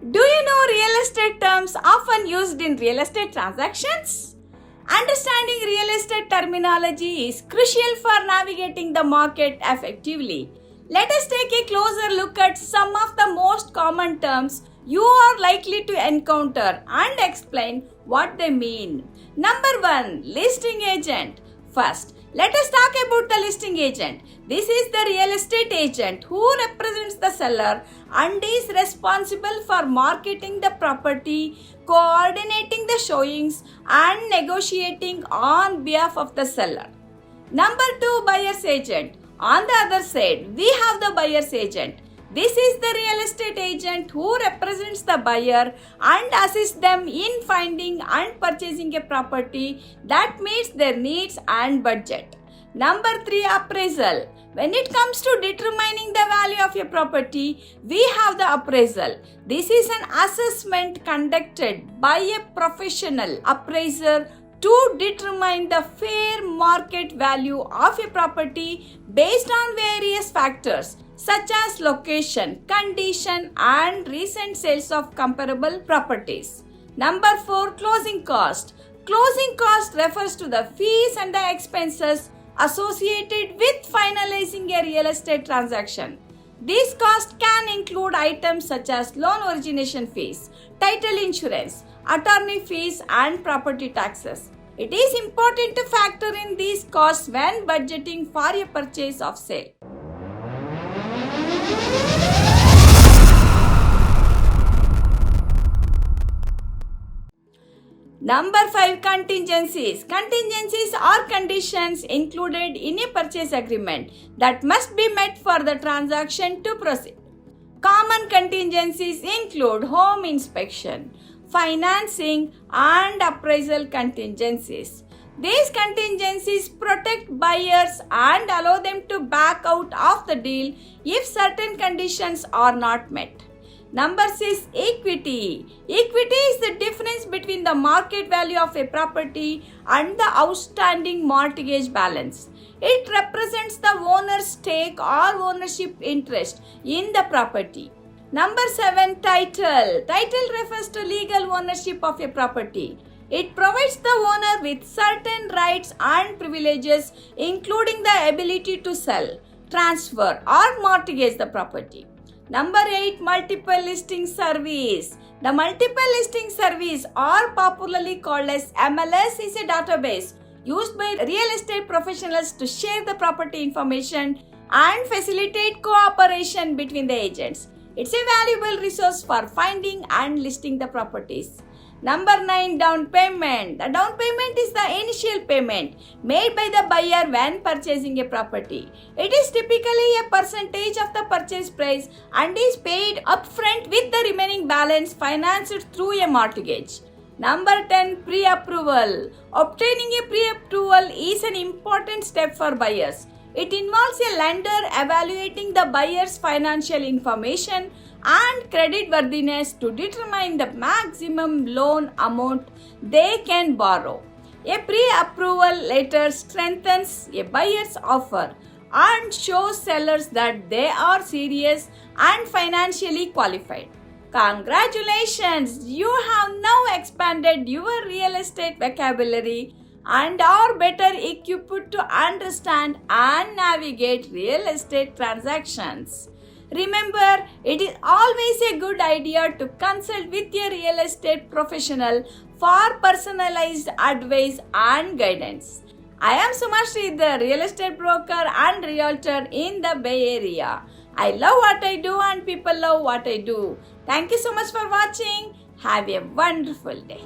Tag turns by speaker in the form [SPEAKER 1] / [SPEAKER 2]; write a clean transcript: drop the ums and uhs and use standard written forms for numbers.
[SPEAKER 1] Do you know real estate terms often used in real estate transactions? Understanding real estate terminology is crucial for navigating the market effectively. Let us take a closer look at some of the most common terms you are likely to encounter and explain what they mean. Number 1. Listing agent. First, let us talk about the listing agent. This is the real estate agent who represents the seller and is responsible for marketing the property, coordinating the showings, and negotiating on behalf of the seller. Number 2, buyer's agent. On the other side, we have the buyer's agent. This is the real estate agent who represents the buyer and assists them in finding and purchasing a property that meets their needs and budget. Number 3, appraisal. When it comes to determining the value of a property, we have the appraisal. This is an assessment conducted by a professional appraiser to determine the fair market value of a property based on various factors such as location, condition, and recent sales of comparable properties. Number 4, closing cost. Closing cost refers to the fees and the expenses associated with finalizing a real estate transaction. These costs can include items such as loan origination fees, title insurance, attorney fees, and property taxes. It is important to factor in these costs when budgeting for a purchase or sale. Number 5, contingencies. Contingencies are conditions included in a purchase agreement that must be met for the transaction to proceed. Common contingencies include home inspection, financing, and appraisal contingencies. These contingencies protect buyers and allow them to back out of the deal if certain conditions are not met. Number 6, equity. Equity is the difference between the market value of a property and the outstanding mortgage balance. It represents the owner's stake or ownership interest in the property. Number 7, title. Title refers to legal ownership of a property. It provides the owner with certain rights and privileges, including the ability to sell, transfer, or mortgage the property. Number 8, multiple listing service. The multiple listing service, or popularly called as MLS, is a database used by real estate professionals to share the property information and facilitate cooperation between the agents. It's a valuable resource for finding and listing the properties. Number 9, down payment. The down payment is the initial payment made by the buyer when purchasing a property. It is typically a percentage of the purchase price and is paid upfront with the remaining balance financed through a mortgage. Number 10, pre-approval. Obtaining a pre-approval is an important step for buyers. It involves a lender evaluating the buyer's financial information and creditworthiness to determine the maximum loan amount they can borrow. A pre-approval letter strengthens a buyer's offer and shows sellers that they are serious and financially qualified. Congratulations! You have now expanded your real estate vocabulary and are better equipped to understand and navigate real estate transactions. Remember, it is always a good idea to consult with a real estate professional for personalized advice and guidance. I am Suma Sridhar, real estate broker and realtor in the Bay Area. I love what I do and people love what I do. Thank you so much for watching. Have a wonderful day.